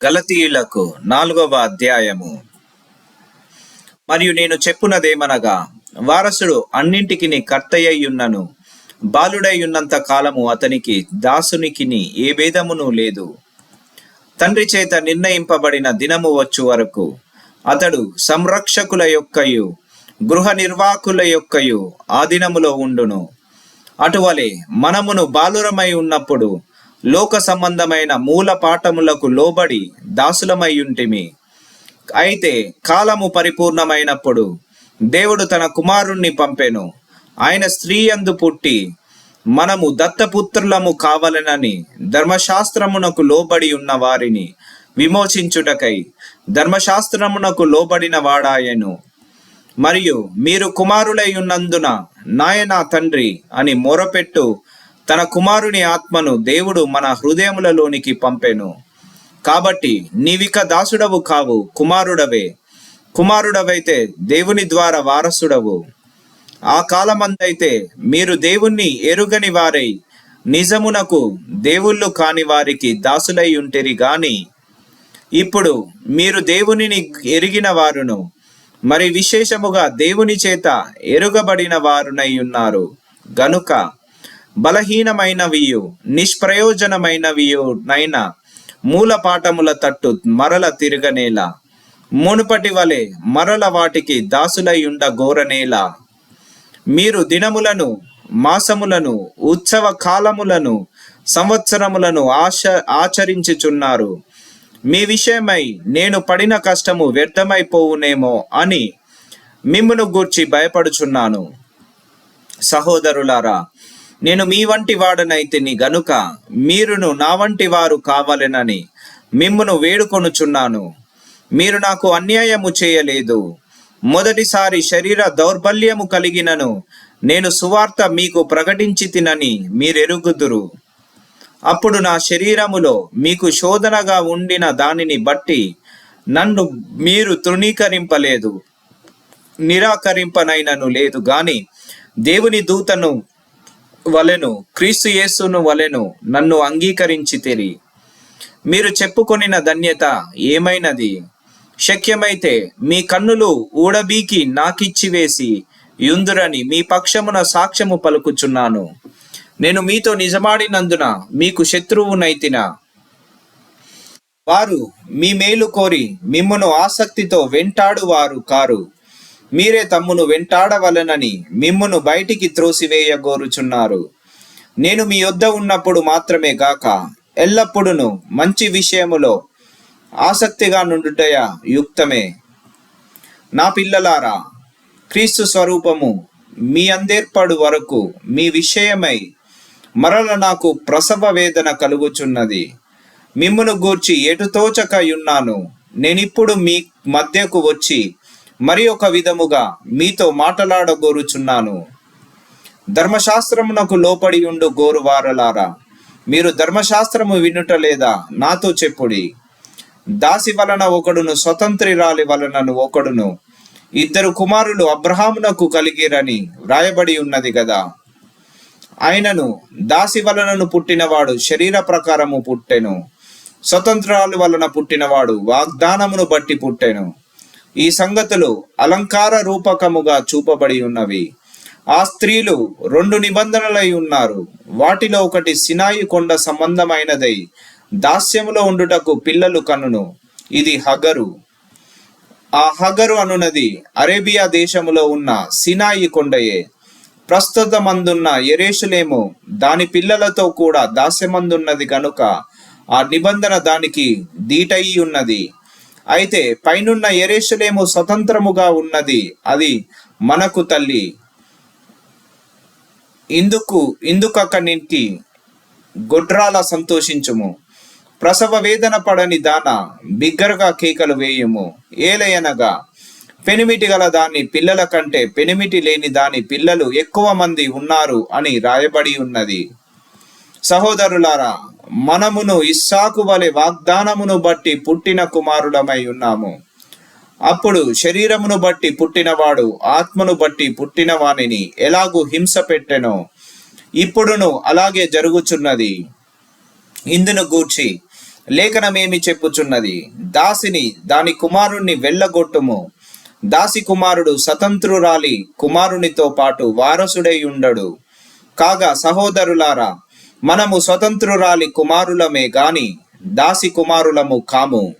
గలతీయులకు 4వ అధ్యాయము. మరియు నేను చెప్పునదేమనగా, వారసుడు అన్నింటికిని కర్తయ్యున్నను, బాలుడై ఉన్నంత కాలము అతనికి దాసునికిని ఏ భేదమును లేదు. తండ్రి చేత నిర్ణయింపబడిన దినము వచ్చు వరకు అతడు సంరక్షకుల యొక్కయు గృహ నిర్వాహకుల యొక్కయు ఆ దినములో ఉండును. అటువలే మనమును బాలురమై ఉన్నప్పుడు లోక సంబంధమైన మూల పాఠములకు లోబడి దాసులమై ఉంటిమి. అయితే కాలము పరిపూర్ణమైనప్పుడు దేవుడు తన కుమారుణ్ణి పంపెను. ఆయన స్త్రీ యందు పుట్టి మనము దత్తపుత్రులము కావాలనని ధర్మశాస్త్రమునకు లోబడి ఉన్న వారిని విమోచించుటకై ధర్మశాస్త్రమునకు లోబడిన వాడాయను. మరియు మీరు కుమారులై ఉన్నందున నాయనా తండ్రి అని మొరపెట్టు తన కుమారుని ఆత్మను దేవుడు మన హృదయములలోనికి పంపెను. కాబట్టి నీవిక దాసుడవు కావు, కుమారుడవే. కుమారుడవైతే దేవుని ద్వారా వారసుడవు. ఆ కాలమందైతే మీరు దేవుణ్ణి ఎరుగని వారై నిజమునకు దేవుళ్ళు కాని వారికి దాసులై ఉంటిరి గాని, ఇప్పుడు మీరు దేవునిని ఎరిగిన వారును, మరి విశేషముగా దేవుని చేత ఎరుగబడిన వారునై ఉన్నారు గనుక బలహీనమైనవియు నిష్ప్రయోజనమైనవియు నైనా మూల పాఠముల తట్టు మరల తిరగనేలా, మునుపటి వలె మరల వాటికి దాసులై ఉండ గోరనేలా. మీరు దినములను, మాసములను, ఉత్సవ కాలములను, సంవత్సరములను ఆచరించుచున్నారు. మీ విషయమై నేను పడిన కష్టము వ్యర్థమైపోవునేమో అని మిమ్మును గూర్చి భయపడుచున్నాను. సహోదరులారా, నేను మీ వంటి వాడనైతిని గనుక మీరును నా వంటి వారు కావాలనని మిమ్మును వేడుకొనుచున్నాను. మీరు నాకు అన్యాయము చేయలేదు. మొదటిసారి శరీర దౌర్బల్యము కలిగినను నేను సువార్త మీకు ప్రకటించి తినని మీరెరుగుదురు. అప్పుడు నా శరీరములో మీకు శోధనగా ఉండిన దానిని బట్టి నన్ను మీరు తృణీకరింపలేదు, నిరాకరింపనైనను లేదు గాని దేవుని దూతను వలెను క్రీస్తు యేసును వలెను నన్ను అంగీకరించితిరి. మీరు చెప్పుకొనిన ధన్యత ఏమైనది? శక్యమైతే మీ కన్నులు ఊడబీకి నాకిచ్చివేసి యుందురని మీ పక్షమున సాక్ష్యము పలుకుచున్నాను. నేను మీతో నిజమాడినందున మీకు శత్రువునైతినా? వారు మీ మేలు కోరి మిమ్మును ఆసక్తితో వెంటాడువారు కారు, మీరే తమ్మును వెంటాడవలనని మిమ్మును బయటికి త్రోసివేయగోరుచున్నారు. నేను మీ యొద్ద ఉన్నప్పుడు మాత్రమే గాక ఎల్లప్పుడూ మంచి విషయములో ఆసక్తిగా నుండుటయ యుక్తమే. నా పిల్లలారా, క్రీస్తు స్వరూపము మీ అందేర్పడు వరకు మీ విషయమై మరల నాకు ప్రసవ వేదన కలుగుచున్నది. మిమ్మును గూర్చి ఎటుతోచక యున్నాను. నేనిప్పుడు మీ మధ్యకు వచ్చి మరి ఒక విధముగా మీతో మాట్లాడగోరుచున్నాను. ధర్మశాస్త్రమునకు లోపడి ఉండు గోరువారలారా, మీరు ధర్మశాస్త్రము వినుట లేదా? నాతో చెప్పుడి. దాసి వలన ఒకడును, స్వతంత్రిరాలి వలనను ఒకడును, ఇద్దరు కుమారులు అబ్రహామునకు కలిగిరని వ్రాయబడి ఉన్నది కదా. ఆయనను దాసి వలనను పుట్టినవాడు శరీర ప్రకారము పుట్టెను, స్వతంత్రాలు వలన పుట్టినవాడు వాగ్దానమును బట్టి పుట్టెను. ఈ సంగతులు అలంకార రూపకముగా చూపబడి ఉన్నవి. ఆ స్త్రీలు 2 నిబంధనలై ఉన్నారు. వాటిలో ఒకటి సినాయి కొండ సంబంధమైనదై దాస్యములో ఉండుటకు పిల్లలు కనును. ఇది హగరు. ఆ హగరు అనున్నది అరేబియా దేశములో ఉన్న సినాయి కొండయే. ప్రస్తుతమందున్న యెరూషలేము దాని పిల్లలతో కూడా దాస్యమందున్నది కనుక ఆ నిబంధన దానికి దీటయి ఉన్నది. అయితే పైనున్న యెరూషలేము స్వతంత్రముగా ఉన్నది, అది మనకు తల్లి. ఇందుకక్కనికి గొడ్రాల సంతోషించుము. ప్రసవ వేదన పడని దాన బిగ్గరగా కేకలు వేయుము. ఏలయనగా పెనిమిటి గల దాని పిల్లల కంటే పెనిమిటి లేని దాని పిల్లలు ఎక్కువ మంది ఉన్నారు అని రాయబడి ఉన్నది. సహోదరులారా, మనమును ఇస్సాకు వలె వాగ్దానమును బట్టి పుట్టిన కుమారులమై ఉన్నాము. అప్పుడు శరీరమును బట్టి పుట్టినవాడు ఆత్మను బట్టి పుట్టిన వానిని ఎలాగూ హింస పెట్టెనో ఇప్పుడును అలాగే జరుగుచున్నది. ఇందును గూర్చి లేఖనమేమి చెప్పుచున్నది? దాసిని దాని కుమారుణ్ణి వెళ్ళగొట్టుము. దాసి కుమారుడు స్వతంత్రురాలి కుమారునితో పాటు వారసుడై ఉండడు. కాగా సహోదరులారా, మనము స్వతంత్రురాలి కుమారులమే గాని దాసి కుమారులము కాము.